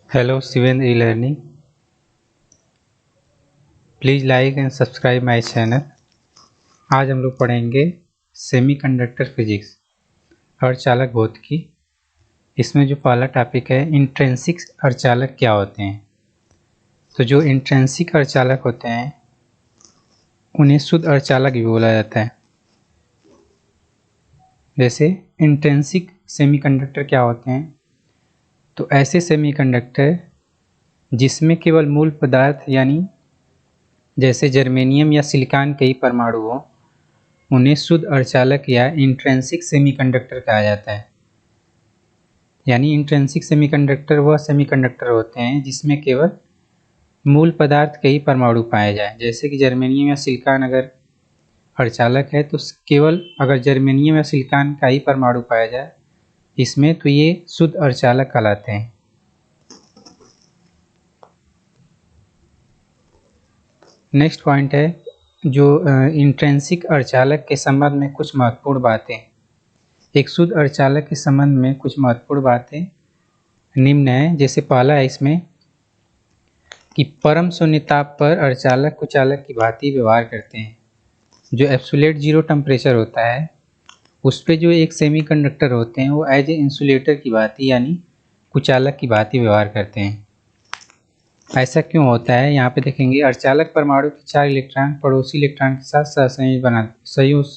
Hello, Shiven e-learning. Please like and subscribe my channel. आज हम लोग पढ़ेंगे सेमीकंडक्टर फिजिक्स अर्धचालक भौतिकी। इसमें जो पहला टॉपिक है इंट्रिंसिक अर्धचालक क्या होते हैं। तो जो इंट्रिंसिक अर्धचालक होते हैं उन्हें शुद्ध अर्धचालक भी बोला जाता है। जैसे इंट्रिंसिक सेमीकंडक्टर क्या होते हैं, तो ऐसे सेमीकंडक्टर जिसमें केवल मूल पदार्थ यानी जैसे जर्मेनियम या सिलिकॉन के ही परमाणु हो उन्हें शुद्ध अर्धचालक या इंट्रिंसिक सेमीकंडक्टर कहा जाता है। यानी इंट्रिंसिक सेमीकंडक्टर वह सेमीकंडक्टर होते हैं जिसमें केवल मूल पदार्थ के ही परमाणु पाए जाए। जैसे कि जर्मेनियम या सिलिकॉन अगर अर्धचालक है तो केवल अगर जर्मेनियम या सिलिकॉन का ही परमाणु पाया जाए इसमें, तो ये शुद्ध अर्धचालक कहलाते हैं। नेक्स्ट पॉइंट है जो इंट्रिंसिक अर्धचालक के संबंध में कुछ महत्वपूर्ण बातें। एक शुद्ध अर्धचालक के संबंध में कुछ महत्वपूर्ण बातें निम्न है। जैसे पहला है इसमें कि परम शून्य ताप पर अर्धचालक कुचालक की भांति व्यवहार करते हैं। जो एब्सोल्यूट जीरो टेम्परेचर होता है उस पे जो एक सेमीकंडक्टर होते हैं वो एज ए इंसुलेटर की भांति यानी कुचालक की भांति व्यवहार करते हैं। ऐसा क्यों होता है, यहाँ पे देखेंगे। अर्धचालक परमाणु के 4 इलेक्ट्रॉन पड़ोसी इलेक्ट्रॉन के साथ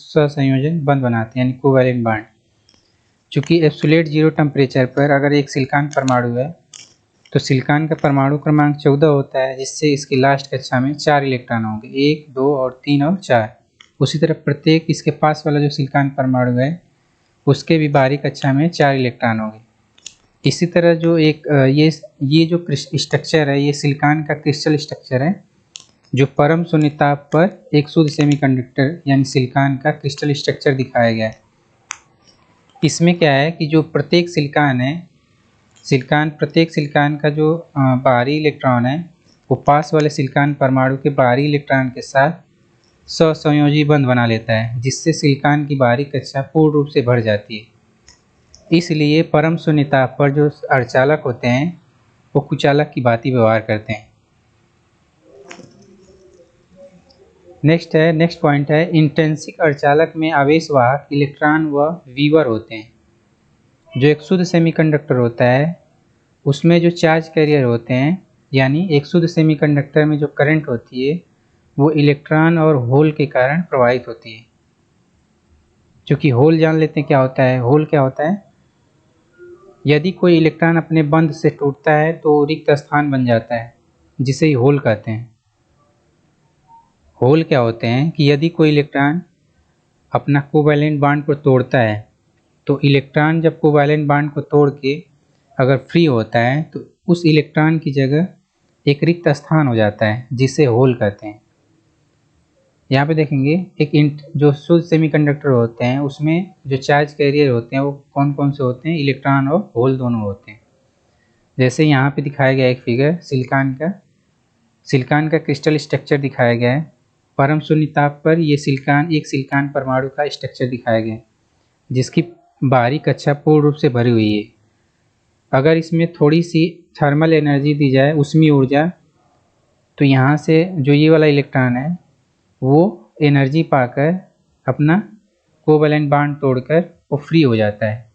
सहसंयोजन बंध बनाते हैं यानी कोवैलेंट बॉन्ड। चूँकि एब्सोल्यूट जीरो टेम्परेचर पर अगर एक सिलिकॉन परमाणु है तो सिलिकॉन का परमाणु क्रमांक 14 होता है, जिससे इसकी लास्ट कक्षा में 4 इलेक्ट्रॉन होंगे, 1, 2 और 3 और 4। उसी तरह प्रत्येक इसके पास वाला जो सिलिकॉन परमाणु है उसके भी बाहरी कक्षा में 4 इलेक्ट्रॉन होंगे। इसी तरह जो एक ये जो स्ट्रक्चर है ये सिलिकॉन का क्रिस्टल स्ट्रक्चर है जो परम शून्य ताप पर एक शुद्ध सेमीकंडक्टर यानी सिलिकॉन का क्रिस्टल स्ट्रक्चर दिखाया गया है। इसमें क्या है कि जो प्रत्येक सिलिकॉन है प्रत्येक सिलिकॉन का जो बाहरी इलेक्ट्रॉन है वो पास वाले सिलिकॉन परमाणु के बाहरी इलेक्ट्रॉन के साथ सहसंयोजी बंध बना लेता है, जिससे सिलिकॉन की बाहरी कक्षा पूर्ण रूप से भर जाती है। इसलिए परम शून्य ताप पर जो अर्धचालक होते हैं वो कुचालक की भांति व्यवहार करते हैं। नेक्स्ट पॉइंट है इंट्रिंसिक अर्धचालक में आवेशवाहक इलेक्ट्रॉन व वीवर होते हैं। जो एक शुद्ध सेमीकंडक्टर होता है उसमें जो चार्ज कैरियर होते हैं यानी एक शुद्ध सेमीकंडक्टर में जो करंट होती है वो इलेक्ट्रॉन और होल के कारण प्रवाहित होती है। क्योंकि होल जान लेते हैं क्या होता है। होल क्या होता है, यदि कोई इलेक्ट्रॉन अपने बंध से टूटता है तो रिक्त स्थान बन जाता है, जिसे ही होल कहते हैं। होल क्या होते हैं कि यदि कोई इलेक्ट्रॉन अपना कोवैलेंट बॉन्ड को तोड़ता है तो इलेक्ट्रॉन जब कोवैलेंट बॉन्ड को तोड़ के अगर फ्री होता है तो उस इलेक्ट्रॉन की जगह एक रिक्त स्थान हो जाता है, जिसे होल कहते हैं। यहाँ पे देखेंगे एक जो शुद्ध सेमीकंडक्टर होते हैं उसमें जो चार्ज कैरियर होते हैं वो कौन कौन से होते हैं, इलेक्ट्रॉन और होल दोनों होते हैं। जैसे यहाँ पे दिखाया गया एक फिगर सिलिकॉन का क्रिस्टल स्ट्रक्चर दिखाया गया है। परम शून्य ताप पर ये एक सिलिकॉन परमाणु का स्ट्रक्चर दिखाया गया है जिसकी बाहरी कक्षा पूर्ण रूप से भरी हुई है। अगर इसमें थोड़ी सी थर्मल एनर्जी दी जाए, उसमें ऊर्जा, तो यहाँ से जो ये वाला इलेक्ट्रॉन है वो एनर्जी पाकर अपना कोवैलेंट बॉन्ड तोड़कर वो फ्री हो जाता है।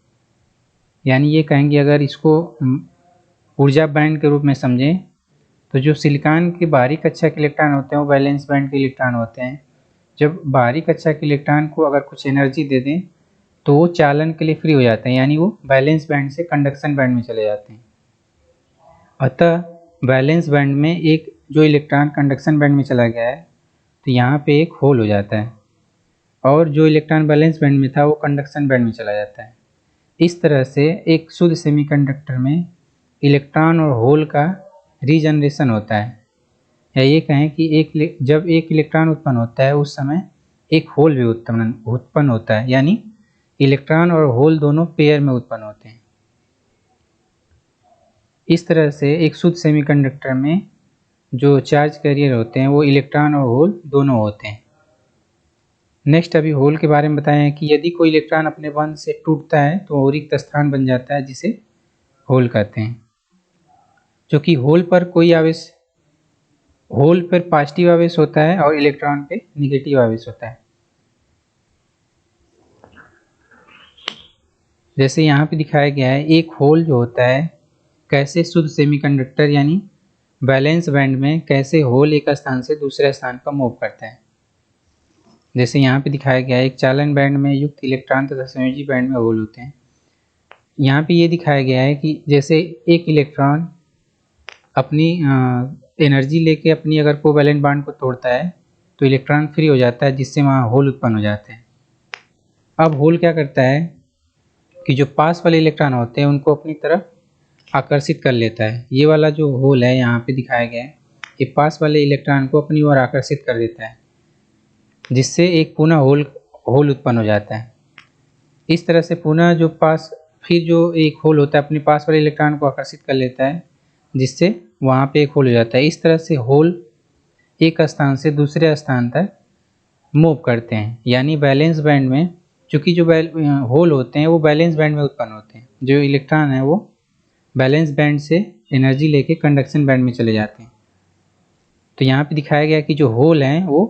यानी ये कहेंगे अगर इसको ऊर्जा बैंड के रूप में समझें तो जो सिलिकॉन के बाहरी कक्षा के इलेक्ट्रॉन होते हैं वो वैलेंस बैंड के इलेक्ट्रॉन होते हैं। जब बाहरी कक्षा के इलेक्ट्रॉन को अगर कुछ एनर्जी दे दें तो वो चालन के लिए फ्री हो जाते हैं, यानी वो वैलेंस बैंड से कंडक्शन बैंड में चले जाते हैं। अतः वैलेंस बैंड में एक जो इलेक्ट्रॉन कंडक्शन बैंड में चला गया है तो यहाँ पे एक होल हो जाता है, और जो इलेक्ट्रॉन वैलेंस बैंड में था वो कंडक्शन बैंड में चला जाता है। इस तरह से एक शुद्ध सेमीकंडक्टर में इलेक्ट्रॉन और होल का रीजनरेशन होता है। या ये कहें कि जब एक इलेक्ट्रॉन उत्पन्न होता है उस समय एक होल भी उत्पन्न होता है, यानी इलेक्ट्रॉन और होल दोनों पेयर में उत्पन्न होते हैं। इस तरह से एक शुद्ध सेमीकंडक्टर में जो चार्ज कैरियर होते हैं वो इलेक्ट्रॉन और होल दोनों होते हैं। नेक्स्ट अभी होल के बारे में बताए हैं कि यदि कोई इलेक्ट्रॉन अपने बंध से टूटता है तो वो रिक्त स्थान बन जाता है, जिसे होल कहते हैं। क्योंकि होल पर पॉजिटिव आवेश होता है और इलेक्ट्रॉन पे निगेटिव आवेश होता है। जैसे यहाँ पे दिखाया गया है, एक होल जो होता है कैसे शुद्ध सेमीकंडक्टर यानी वैलेंस बैंड में कैसे होल एक स्थान से दूसरे स्थान पर मूव करता है। जैसे यहाँ पे दिखाया गया है, एक चालन बैंड में युक्त इलेक्ट्रॉन तथा संयोजी बैंड में होल होते हैं। यहाँ पे ये दिखाया गया है कि जैसे एक इलेक्ट्रॉन अपनी एनर्जी लेके अपनी अगर कोवैलेंट बॉन्ड को तोड़ता है तो इलेक्ट्रॉन फ्री हो जाता है, जिससे वहाँ होल उत्पन्न हो जाते हैं। अब होल क्या करता है कि जो पास वाले इलेक्ट्रॉन होते हैं उनको अपनी तरफ आकर्षित कर लेता है। ये वाला जो होल है यहाँ पे दिखाया गया है, ये पास वाले इलेक्ट्रॉन को अपनी ओर आकर्षित कर देता है, जिससे एक पुनः होल उत्पन्न हो जाता है। इस तरह से पुनः फिर जो एक होल होता है अपने पास वाले इलेक्ट्रॉन को आकर्षित कर लेता है, जिससे वहाँ पे एक होल हो जाता है। इस तरह से होल एक स्थान से दूसरे स्थान तक मूव करते हैं। यानी बैलेंस बैंड में, चूँकि जो होल होते हैं वो बैलेंस बैंड में उत्पन्न होते हैं, जो इलेक्ट्रॉन है वो बैलेंस बैंड से एनर्जी लेके कंडक्शन बैंड में चले जाते हैं। तो यहाँ पे दिखाया गया कि जो होल हैं वो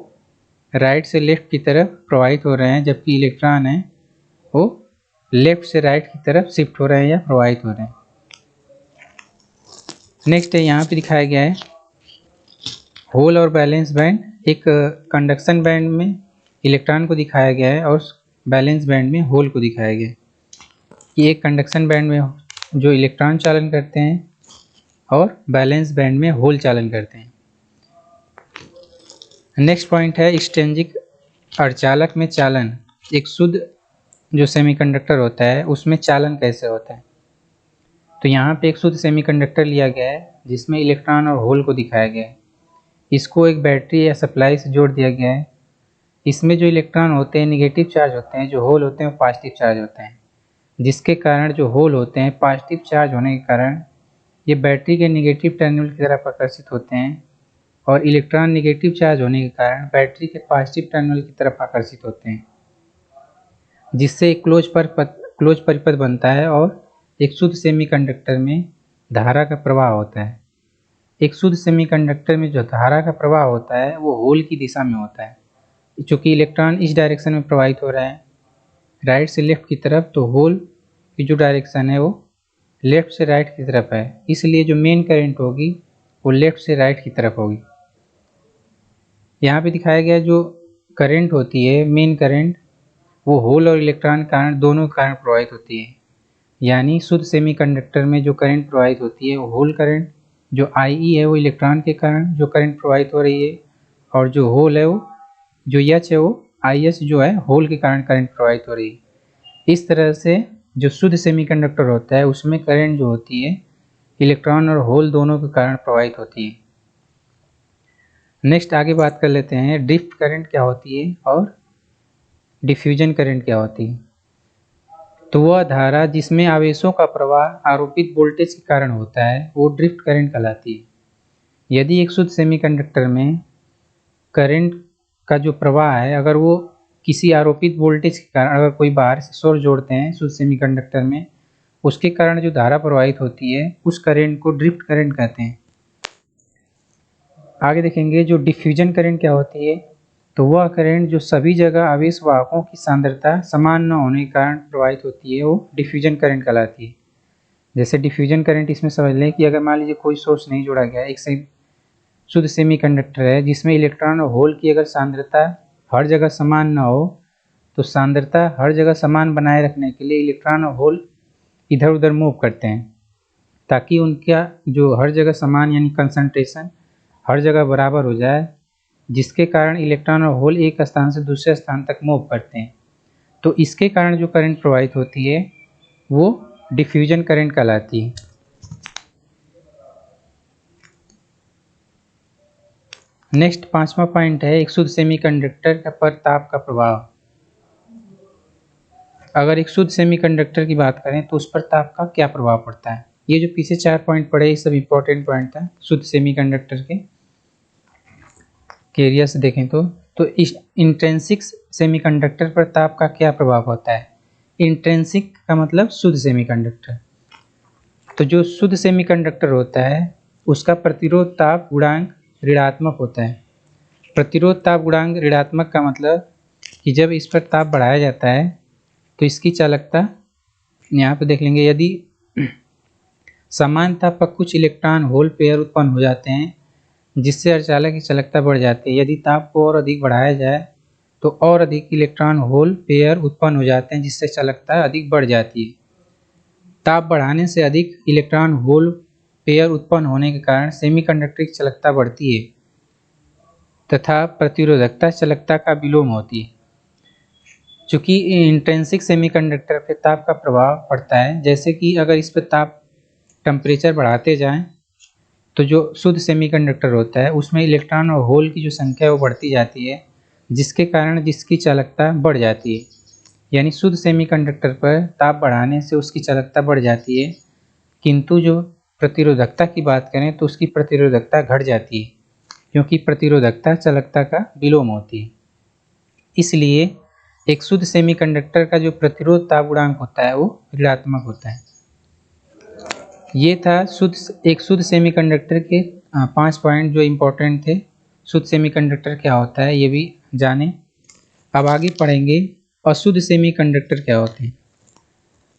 राइट से लेफ्ट की तरफ प्रवाहित हो रहे हैं, जबकि इलेक्ट्रॉन है वो लेफ्ट से राइट की तरफ शिफ्ट हो रहे हैं या प्रवाहित हो रहे हैं। नेक्स्ट है, यहाँ पे दिखाया गया है होल और बैलेंस बैंड। एक कंडक्शन बैंड में इलेक्ट्रॉन को दिखाया गया है और बैलेंस बैंड में होल को दिखाया गया है। कि एक कंडक्शन बैंड में जो इलेक्ट्रॉन चालन करते हैं और बैलेंस बैंड में होल चालन करते हैं। नेक्स्ट पॉइंट है एक्सट्रिंसिक अर्धचालक में चालन। एक शुद्ध जो सेमीकंडक्टर होता है उसमें चालन कैसे होता है। तो यहाँ पे एक शुद्ध सेमीकंडक्टर लिया गया है जिसमें इलेक्ट्रॉन और होल को दिखाया गया है। इसको एक बैटरी या सप्लाई से जोड़ दिया गया है। इसमें जो इलेक्ट्रॉन होते हैं निगेटिव चार्ज होते हैं, जो होल होते हैं वो पॉजिटिव चार्ज होते हैं, जिसके कारण जो होल होते हैं पॉजिटिव चार्ज होने के कारण ये बैटरी के निगेटिव टर्मिनल की तरफ आकर्षित होते हैं और इलेक्ट्रॉन निगेटिव चार्ज होने के कारण बैटरी के पॉजिटिव टर्मिनल की तरफ आकर्षित होते हैं, जिससे एक क्लोज परिपथ बनता है और एक शुद्ध सेमीकंडक्टर में धारा का प्रवाह होता है। एक शुद्ध सेमीकंडक्टर में जो धारा का प्रवाह होता है वो होल की दिशा में होता है। चूँकि इलेक्ट्रॉन इस डायरेक्शन में प्रवाहित हो रहा है राइट से लेफ्ट की तरफ, तो होल की जो डायरेक्शन है वो लेफ्ट से राइट की तरफ है, इसलिए जो मेन करंट होगी वो लेफ्ट से राइट की तरफ होगी। यहाँ पे दिखाया गया जो करंट होती है मेन करंट, वो होल और इलेक्ट्रॉन के कारण दोनों के कारण प्रवाहित होती है। यानी शुद्ध सेमीकंडक्टर में जो करंट प्रवाहित होती है वो होल करंट, जो IE है वो इलेक्ट्रॉन के कारण जो करंट प्रवाहित हो रही है, और जो होल है वो जो H है वो IS जो है होल के कारण करंट प्रवाहित हो रही है। इस तरह से जो शुद्ध सेमीकंडक्टर होता है उसमें करंट जो होती है इलेक्ट्रॉन और होल दोनों के कारण प्रवाहित होती है। नेक्स्ट आगे बात कर लेते हैं ड्रिफ्ट करंट क्या होती है और डिफ्यूजन करंट क्या होती है। तो वह धारा जिसमें आवेशों का प्रवाह आरोपित वोल्टेज के कारण होता है वो ड्रिफ्ट करंट कहलाती है। यदि एक शुद्ध सेमीकंडक्टर में करंट का जो प्रवाह है अगर वो किसी आरोपित वोल्टेज के कारण, अगर कोई बाहर से सोर्स जोड़ते हैं शुद्ध सेमीकंडक्टर में, उसके कारण जो धारा प्रवाहित होती है उस करंट को ड्रिफ्ट करंट कहते हैं। आगे देखेंगे जो डिफ्यूजन करंट क्या होती है। तो वह करंट जो सभी जगह आवेश वाहकों की सांद्रता समान न होने के कारण प्रवाहित होती है वो डिफ्यूजन करंट कहलाती है। जैसे डिफ्यूजन करंट इसमें समझ लें कि अगर मान लीजिए कोई सोर्स नहीं जोड़ा गया, एक शुद्ध सेमीकंडक्टर है जिसमें इलेक्ट्रॉन और होल की अगर सांद्रता हर जगह समान न हो, तो सांद्रता हर जगह समान बनाए रखने के लिए इलेक्ट्रॉन और होल इधर उधर मूव करते हैं, ताकि उनका जो हर जगह समान यानी कंसंट्रेशन हर जगह बराबर हो जाए, जिसके कारण इलेक्ट्रॉन और होल एक स्थान से दूसरे स्थान तक मूव करते हैं। तो इसके कारण जो करंट प्रवाहित होती है वो डिफ्यूजन करंट कहलाती है। नेक्स्ट 5वां पॉइंट है एक शुद्ध सेमीकंडक्टर पर ताप का प्रभाव। अगर एक शुद्ध सेमीकंडक्टर की बात करें तो उस पर ताप का क्या प्रभाव पड़ता है। ये जो पीछे 4 पॉइंट पड़े ये सब इंपॉर्टेंट पॉइंट था शुद्ध सेमीकंडक्टर के एरिया से देखें तो इस इंट्रिंसिक सेमीकंडक्टर पर ताप का क्या प्रभाव होता है। इंट्रिंसिक का मतलब शुद्ध सेमीकंडक्टर। तो जो शुद्ध सेमीकंडक्टर होता है उसका प्रतिरोध ताप गुणांक ऋणात्मक होता है। प्रतिरोध ताप गुणांक ऋणात्मक का मतलब कि जब इस पर ताप बढ़ाया जाता है तो इसकी चालकता यहाँ पे देख लेंगे, यदि समान ताप पर कुछ इलेक्ट्रॉन होल पेयर उत्पन्न हो जाते हैं जिससे अर्धचालक की चालकता बढ़ जाती है। यदि ताप को और अधिक बढ़ाया जाए तो और अधिक इलेक्ट्रॉन होल पेयर उत्पन्न हो जाते हैं जिससे चालकता अधिक बढ़ जाती है। ताप बढ़ाने से अधिक इलेक्ट्रॉन होल पेयर उत्पन्न होने के कारण सेमीकंडक्टर की चालकता बढ़ती है तथा प्रतिरोधकता चालकता का विलोम होती है। चूँकि इंट्रिंसिक सेमीकंडक्टर पे ताप का प्रभाव पड़ता है, जैसे कि अगर इस पर ताप टेम्परेचर बढ़ाते जाएं तो जो शुद्ध सेमीकंडक्टर होता है उसमें इलेक्ट्रॉन और होल की जो संख्या है वो बढ़ती जाती है, जिसके कारण जिसकी चालकता बढ़ जाती है। यानी शुद्ध सेमीकंडक्टर पर ताप बढ़ाने से उसकी चालकता बढ़ जाती है, किंतु जो प्रतिरोधकता की बात करें तो उसकी प्रतिरोधकता घट जाती है, क्योंकि प्रतिरोधकता चालकता का विलोम होती है। इसलिए एक शुद्ध सेमीकंडक्टर का जो प्रतिरोध ताप गुणांक होता है वो ऋणात्मक होता है। ये था एक शुद्ध सेमीकंडक्टर के 5 पॉइंट जो इम्पोर्टेंट थे। शुद्ध सेमीकंडक्टर क्या होता है ये भी जाने। अब आगे पढ़ेंगे अशुद्ध सेमीकंडक्टर क्या होते हैं।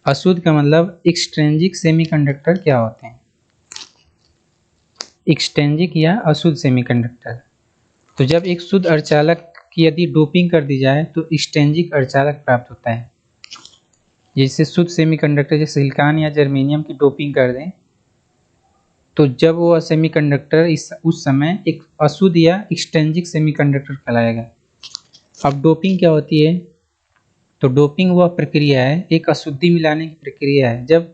अशुद्ध का मतलब एक्सट्रिंसिक सेमीकंडक्टर क्या होते हैं। एक्सट्रिंसिक या अशुद्ध सेमीकंडक्टर, तो जब एक शुद्ध अर्धचालक की यदि डोपिंग कर दी जाए तो एक्सट्रिंसिक अर्धचालक प्राप्त होता है। जैसे शुद्ध सेमीकंडक्टर जैसे सिलिकॉन या जर्मेनियम की डोपिंग कर दें तो जब वो सेमीकंडक्टर उस समय एक अशुद्ध या एक्सट्रिंसिक सेमीकंडक्टर कहलाएगा। अब डोपिंग क्या होती है, तो डोपिंग वह प्रक्रिया है, एक अशुद्धि मिलाने की प्रक्रिया है। जब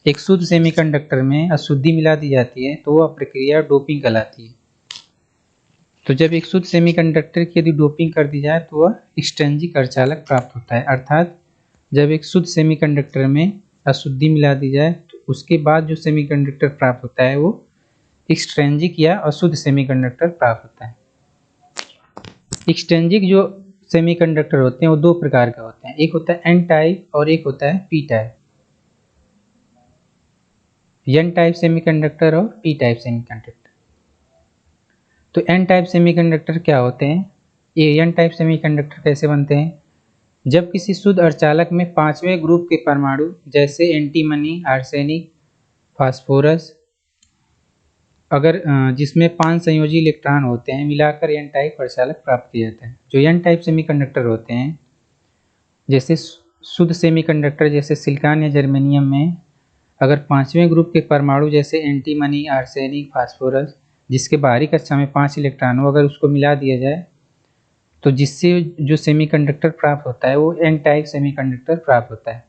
एक शुद्ध सेमीकंडक्टर में अशुद्धि मिला दी जाती है तो वह प्रक्रिया डोपिंग कहलाती है। तो जब एक शुद्ध सेमीकंडक्टर की यदि डोपिंग कर दी जाए तो वह एक्सट्रिंसिक अर्धचालक प्राप्त होता है। अर्थात जब एक शुद्ध सेमीकंडक्टर में अशुद्धि मिला दी जाए तो उसके बाद जो सेमीकंडक्टर प्राप्त होता है वो एक्सट्रिंसिक या अशुद्ध सेमीकंडक्टर प्राप्त होता है। एक्सट्रिंसिक जो सेमीकंडक्टर होते हैं वो दो प्रकार के होते हैं, एक होता है एन टाइप और एक होता है P type. N type semiconductor और पी टाइप सेमीकंडक्टर। तो एन टाइप सेमीकंडक्टर क्या होते हैं, ये एन टाइप सेमीकंडक्टर कैसे बनते हैं। जब किसी शुद्ध अर्धचालक में पांचवें ग्रुप के परमाणु जैसे एंटीमनी, आर्सेनिक, फास्फोरस अगर जिसमें 5 संयोजी इलेक्ट्रॉन होते हैं मिलाकर एन टाइप अर्धचालक प्राप्त किया जाता है। जो एन टाइप सेमीकंडक्टर होते हैं जैसे शुद्ध सेमीकंडक्टर जैसे सिलिकॉन या जर्मेनियम में अगर पांचवें ग्रुप के परमाणु जैसे एंटीमनी, आर्सेनिक, फास्फोरस जिसके बाहरी कक्षा में 5 इलेक्ट्रॉन हो अगर उसको मिला दिया जाए तो जिससे जो सेमीकंडक्टर प्राप्त होता है वो एन टाइप सेमीकंडक्टर प्राप्त होता है।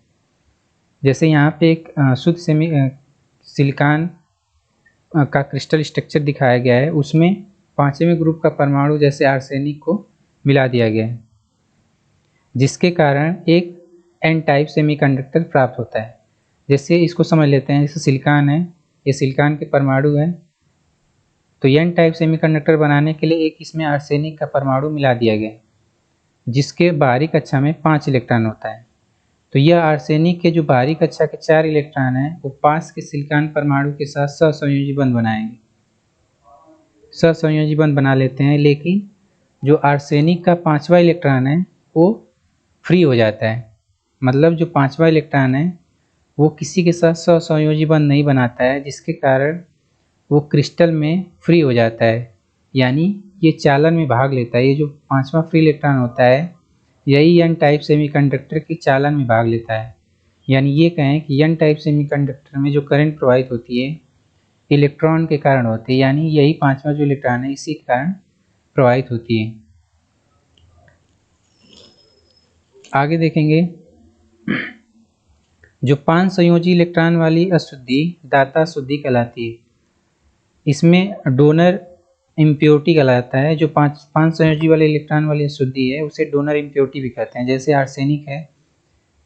जैसे यहाँ पे एक शुद्ध सिलिकॉन का क्रिस्टल स्ट्रक्चर दिखाया गया है, उसमें पांचवें ग्रुप का परमाणु जैसे आर्सेनिक को मिला दिया गया है, जिसके कारण एक एन टाइप सेमीकंडक्टर प्राप्त होता है। जैसे इसको समझ लेते हैं, जैसे सिलिकॉन है, ये सिलिकॉन के परमाणु है, तो एन टाइप सेमीकंडक्टर बनाने के लिए एक इसमें आर्सेनिक का परमाणु मिला दिया गया जिसके बाहरी कक्षा में 5 इलेक्ट्रॉन होता है। तो यह आर्सेनिक के जो बाहरी कक्षा के 4 इलेक्ट्रॉन हैं वो पास के सिलिकॉन परमाणु के साथ सहसंयोजी बंध बनाएंगे, सहसंयोजी बंध बना लेते हैं, लेकिन जो आर्सेनिक का 5वां इलेक्ट्रॉन है वो फ्री हो जाता है। मतलब जो 5वां इलेक्ट्रॉन है वो किसी के साथ सहसंयोजी बंध नहीं बनाता है, जिसके कारण वो क्रिस्टल में फ्री हो जाता है, यानी ये चालन में भाग लेता है। ये जो 5वां फ्री इलेक्ट्रॉन होता है यही एन टाइप सेमीकंडक्टर की चालन में भाग लेता है। यानी ये कहें कि एन टाइप सेमीकंडक्टर में जो करंट प्रवाहित होती है इलेक्ट्रॉन के कारण होती है, यानी यही 5वां जो इलेक्ट्रॉन है इसी के कारण प्रवाहित होती है। आगे देखेंगे जो 5 संयोजी इलेक्ट्रॉन वाली अशुद्धि दाता अशुद्धि कहलाती है। इसमें डोनर इम्प्योरिटी कहलाता है। जो 5 संयोजी वाले इलेक्ट्रॉन वाली अशुद्धि है उसे डोनर इम्प्योरिटी भी कहते हैं। जैसे आर्सेनिक है,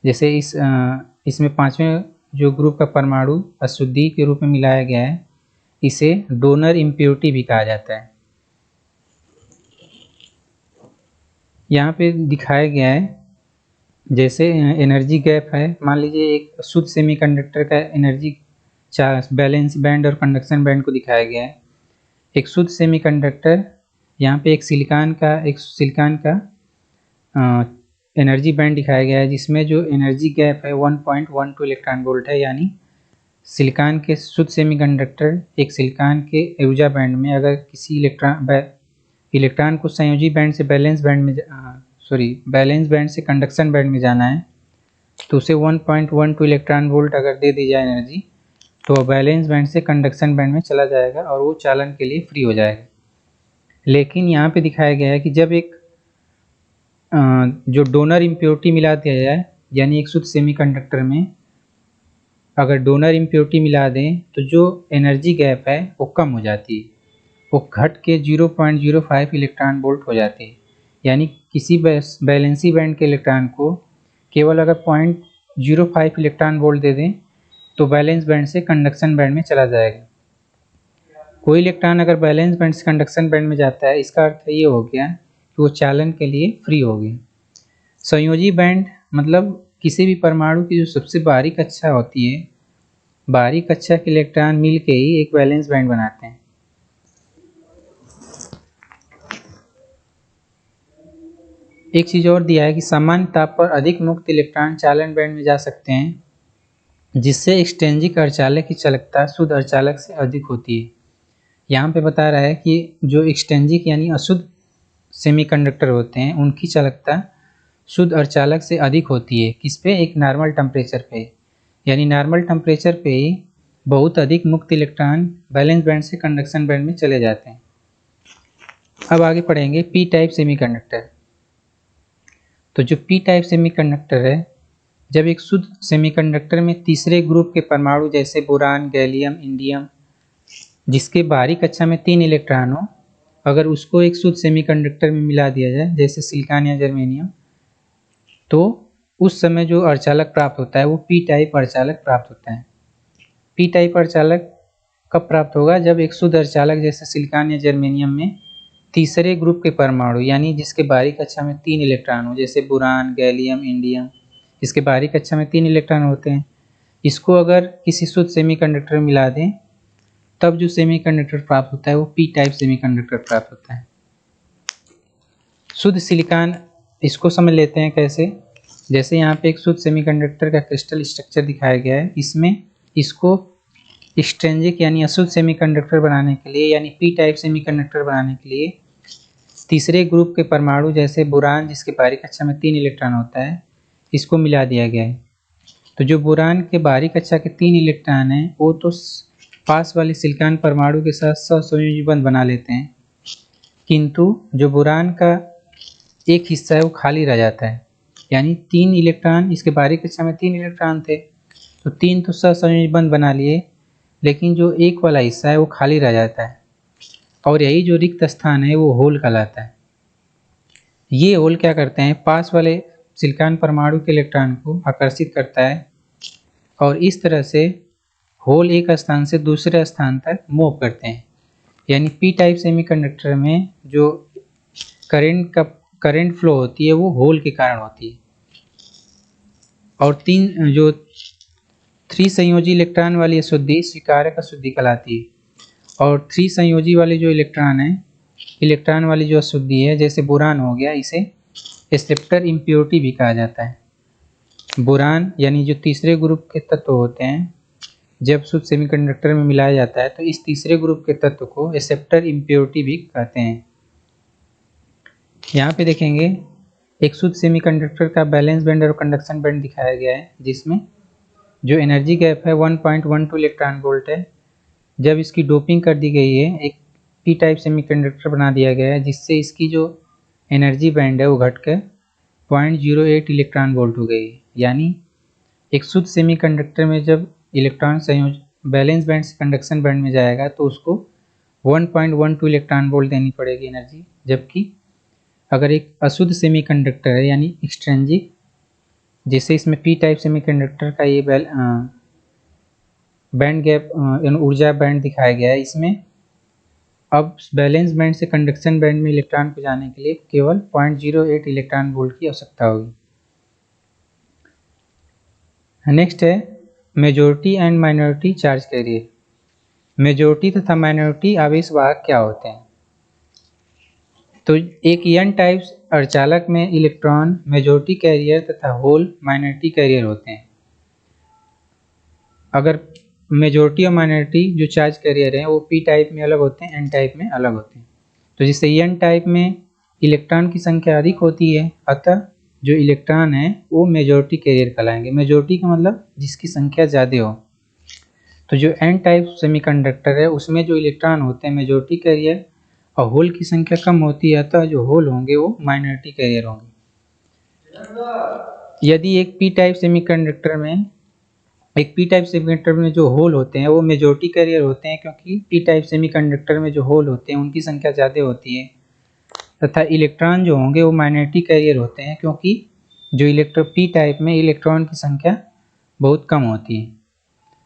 जैसे इसमें 5वें जो ग्रुप का परमाणु अशुद्धि के रूप में मिलाया गया है इसे डोनर इम्प्योरिटी भी कहा जाता है। यहाँ पे दिखाया गया है जैसे एनर्जी गैप है, मान लीजिए एक शुद्ध सेमीकंडक्टर का एनर्जी बैलेंस बैंड और कंडक्शन बैंड को दिखाया गया है। एक शुद्ध सेमीकंडक्टर, यहाँ पे एक सिलिकॉन का एनर्जी बैंड दिखाया गया है, जिसमें जो एनर्जी गैप है 1.12 इलेक्ट्रॉन वोल्ट है। यानी सिलिकॉन के शुद्ध सेमीकंडक्टर एक सिलिकॉन के ऊर्जा बैंड में अगर किसी इलेक्ट्रॉन को संयोजी बैंड से बैलेंस बैंड से कंडक्शन बैंड में जाना है, तो उसे 1.12 इलेक्ट्रॉन वोल्ट अगर दे दी जाए एनर्जी, तो बैलेंस बैंड से कंडक्शन बैंड में चला जाएगा और वो चालन के लिए फ्री हो जाएगा। लेकिन यहाँ पे दिखाया गया है कि जब एक जो डोनर इम्प्योरिटी मिला दिया जाए, यानी एक शुद्ध सेमीकंडक्टर में अगर डोनर इम्प्योरिटी मिला दें तो जो एनर्जी गैप है वो कम हो जाती है, वो घट के 0.05 इलेक्ट्रॉन वोल्ट हो जाती है। यानी किसी बैलेंसी बैंड के इलेक्ट्रॉन को केवल अगर 0.05 इलेक्ट्रॉन वोल्ट दे दें तो बैलेंस बैंड से कंडक्शन बैंड में चला जाएगा। कोई इलेक्ट्रॉन अगर बैलेंस बैंड से कंडक्शन बैंड में जाता है, इसका अर्थ ये हो गया कि वो चालन के लिए फ्री हो गया। संयोजी बैंड मतलब किसी भी परमाणु की जो सबसे बाहरी कक्षा होती है, बाहरी कक्षा के इलेक्ट्रॉन मिल के ही एक वैलेंस बैंड बनाते हैं। एक चीज़ और दिया है कि सामान्य ताप पर अधिक मुक्त इलेक्ट्रॉन चालन बैंड में जा सकते हैं, जिससे एक्सट्रिंसिक अर्धचालक की चालकता शुद्ध अर्धचालक से अधिक होती है। यहाँ पे बता रहा है कि जो एक्सट्रिंसिक यानी अशुद्ध सेमीकंडक्टर होते हैं, उनकी चालकता शुद्ध अर्धचालक से अधिक होती है। किस पे? एक नॉर्मल टेम्परेचर पे। यानी नॉर्मल टेम्परेचर पे ही बहुत अधिक मुक्त इलेक्ट्रॉन बैलेंस बैंड से कंडक्शन बैंड में चले जाते हैं। अब आगे पढ़ेंगे पी टाइप सेमीकंडक्टर। तो जो पी टाइप सेमीकंडक्टर है, जब एक शुद्ध सेमीकंडक्टर में तीसरे ग्रुप के परमाणु जैसे बोरान, गैलियम, इंडियम, जिसके बाहरी कक्षा में 3 इलेक्ट्रॉन हो, अगर उसको एक शुद्ध सेमीकंडक्टर में मिला दिया जाए जैसे सिलिकॉन या जर्मेनियम, तो उस समय जो अर्धचालक प्राप्त होता है वो पी टाइप अर्धचालक प्राप्त होता है। पी टाइप अर्धचालक कब प्राप्त होगा? जब एक शुद्ध अर्धचालक जैसे सिलिकॉन या जर्मेनियम में तीसरे ग्रुप के परमाणु, यानी जिसके बाहरी कक्षा में 3 इलेक्ट्रॉन हो, जैसे बोरान, गैलियम, इंडियम, इसके बाहरी कक्षा में 3 इलेक्ट्रॉन होते हैं, इसको अगर किसी शुद्ध सेमीकंडक्टर में मिला दें, तब जो सेमीकंडक्टर प्राप्त होता है वो पी टाइप सेमीकंडक्टर प्राप्त होता है। शुद्ध सिलिकॉन, इसको समझ लेते हैं कैसे। जैसे यहाँ पे एक शुद्ध सेमीकंडक्टर का क्रिस्टल स्ट्रक्चर दिखाया गया है, इसमें इसको एक्सट्रिंसिक यानी अशुद्ध सेमीकंडक्टर बनाने के लिए, यानी पी टाइप सेमीकंडक्टर बनाने के लिए तीसरे ग्रुप के परमाणु जैसे बोरान, जिसके बाहरी कक्षा में 3 इलेक्ट्रॉन होता है, इसको मिला दिया गया है। तो जो बोरान के बाहरी कक्षा के 3 इलेक्ट्रॉन हैं, वो तो पास वाले सिलिकॉन परमाणु के साथ सहसंयोजी बंध बना लेते हैं, किंतु जो बोरान का एक हिस्सा है वो खाली रह जाता है। यानी 3 इलेक्ट्रॉन, इसके बाहरी कक्षा में 3 इलेक्ट्रॉन थे, तो 3 तो सहसंयोजी बंध बना लिए, लेकिन जो एक वाला हिस्सा है वो खाली रह जाता है, और यही जो रिक्त स्थान है वो होल कहलाता है। ये होल क्या करते हैं? पास वाले सिलिकॉन परमाणु के इलेक्ट्रॉन को आकर्षित करता है, और इस तरह से होल एक स्थान से दूसरे स्थान तक मूव करते हैं। यानी पी टाइप सेमीकंडक्टर में जो करंट फ्लो होती है वो होल के कारण होती है। और 3 संयोजी इलेक्ट्रॉन वाली अशुद्धि स्वीकारक अशुद्धि कहलाती है, और 3 संयोजी वाले जो इलेक्ट्रॉन वाली जो अशुद्धि है, जैसे बोरान हो गया, इसे एक्सेप्टर इम्प्योरिटी भी कहा जाता है। बोरान यानी जो तीसरे ग्रुप के तत्व होते हैं, जब शुद्ध सेमीकंडक्टर में मिलाया जाता है तो इस तीसरे ग्रुप के तत्व को एक्सेप्टर इम्प्योरिटी भी कहते हैं। यहाँ पे देखेंगे एक शुद्ध सेमीकंडक्टर का बैलेंस बैंड और कंडक्शन बैंड दिखाया गया है, जिसमें जो एनर्जी गैप है 1.12 इलेक्ट्रॉन वोल्ट है। जब इसकी डोपिंग कर दी गई है, एक पी टाइप सेमीकंडक्टर बना दिया गया है, जिससे इसकी जो एनर्जी बैंड है वो घटकर 0.08 इलेक्ट्रॉन वोल्ट हो गई है। यानी एक शुद्ध सेमीकंडक्टर में जब इलेक्ट्रॉन बैलेंस बैंड से कंडक्शन बैंड में जाएगा तो उसको 1.12 इलेक्ट्रॉन वोल्ट देनी पड़ेगी एनर्जी, जबकि अगर एक अशुद्ध सेमीकंडक्टर है यानी एक्सट्रिंसिक, जैसे इसमें पी टाइप सेमीकंडक्टर का ये बैंड गैप ऊर्जा बैंड दिखाया गया है, इसमें अब बैलेंस बैंड से कंडक्शन बैंड में इलेक्ट्रॉन को जाने के लिए केवल 0.08 इलेक्ट्रॉन वोल्ट की आवश्यकता होगी। नेक्स्ट है majority and minority charge carrier. Majority तथा माइनॉरिटी आवेश वाहक क्या होते हैं? तो एक एन टाइप अर्धचालक में इलेक्ट्रॉन मेजॉरिटी कैरियर तथा होल माइनॉरिटी कैरियर होते हैं। अगर मेजॉरिटी और माइनॉरिटी जो चार्ज कैरियर हैं वो पी टाइप में अलग होते हैं, एन टाइप में अलग होते हैं। तो जिससे एन टाइप में इलेक्ट्रॉन की संख्या अधिक होती है, अतः जो इलेक्ट्रॉन है वो मेजॉरिटी कैरियर कहलाएंगे। मेजॉरिटी का मतलब जिसकी संख्या ज़्यादा हो। तो जो एन टाइप सेमीकंडक्टर है उसमें जो इलेक्ट्रॉन होते हैं मेजॉरिटी कैरियर और होल की संख्या कम होती है, अतः जो होल होंगे वो माइनॉरिटी कैरियर होंगे। यदि एक पी टाइप सेमीकंडक्टर में जो होल होते हैं वो मेजॉरिटी कैरियर होते हैं, क्योंकि पी टाइप सेमीकंडक्टर में जो होल होते हैं उनकी संख्या ज़्यादा होती है, तथा इलेक्ट्रॉन जो होंगे वो माइनॉरिटी कैरियर होते हैं, क्योंकि जो पी टाइप में इलेक्ट्रॉन की संख्या बहुत कम होती है।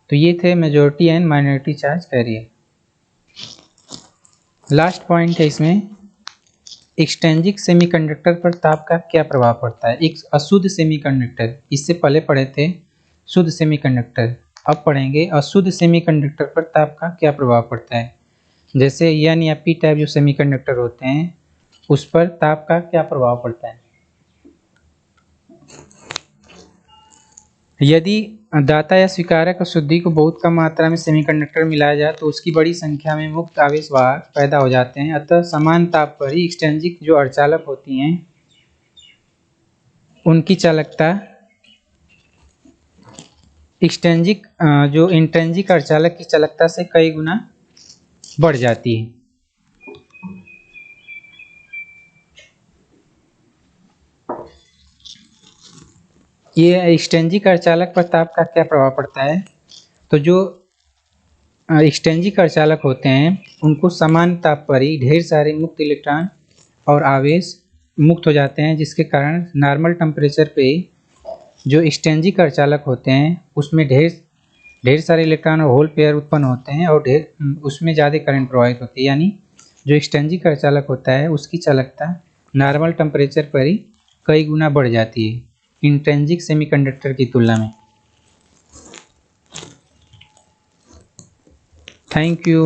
तो ये थे majority and minority charge carrier. Last point है इसमें, एक्सट्रिंसिक सेमीकंडक्टर पर ताप का क्या प्रभाव पड़ता है। एक अशुद्ध सेमीकंडक्टर, इससे पहले पढ़े थे शुद्ध सेमीकंडक्टर, अब पढ़ेंगे अशुद्ध सेमीकंडक्टर पर ताप का क्या प्रभाव पड़ता है। जैसे एन या पी टाइप जो सेमीकंडक्टर होते हैं उस पर ताप का क्या प्रभाव पड़ता है। यदि दाता या स्वीकारक अशुद्धि को बहुत कम मात्रा में सेमीकंडक्टर मिलाया जाए तो उसकी बड़ी संख्या में मुक्त आवेश वाहक पैदा हो जाते हैं, अतः समान ताप पर ही एक्सट्रिंसिक जो अर्धचालक होती हैं उनकी चालकता एक्सट्रिंसिक जो इंट्रिंसिक अर्धचालक की चालकता से कई गुना बढ़ जाती है। ये एक्सट्रिंसिक अर्धचालक पर ताप का क्या प्रभाव पड़ता है। तो जो एक्सट्रिंसिक अर्धचालक होते हैं उनको समान ताप पर ही ढेर सारे मुक्त इलेक्ट्रॉन और आवेश मुक्त हो जाते हैं, जिसके कारण नॉर्मल टेम्परेचर पे जो एक्सट्रिंसिक अर्धचालक होते हैं उसमें ढेर सारे इलेक्ट्रॉन और होल पेयर उत्पन्न होते हैं और उसमें ज़्यादा करंट प्रवाहित होती है। यानी जो एक्सट्रिंसिक अर्धचालक होता है उसकी चालकता नॉर्मल टेम्परेचर पर ही कई गुना बढ़ जाती है इंट्रिंसिक सेमीकंडक्टर की तुलना में। Thank you.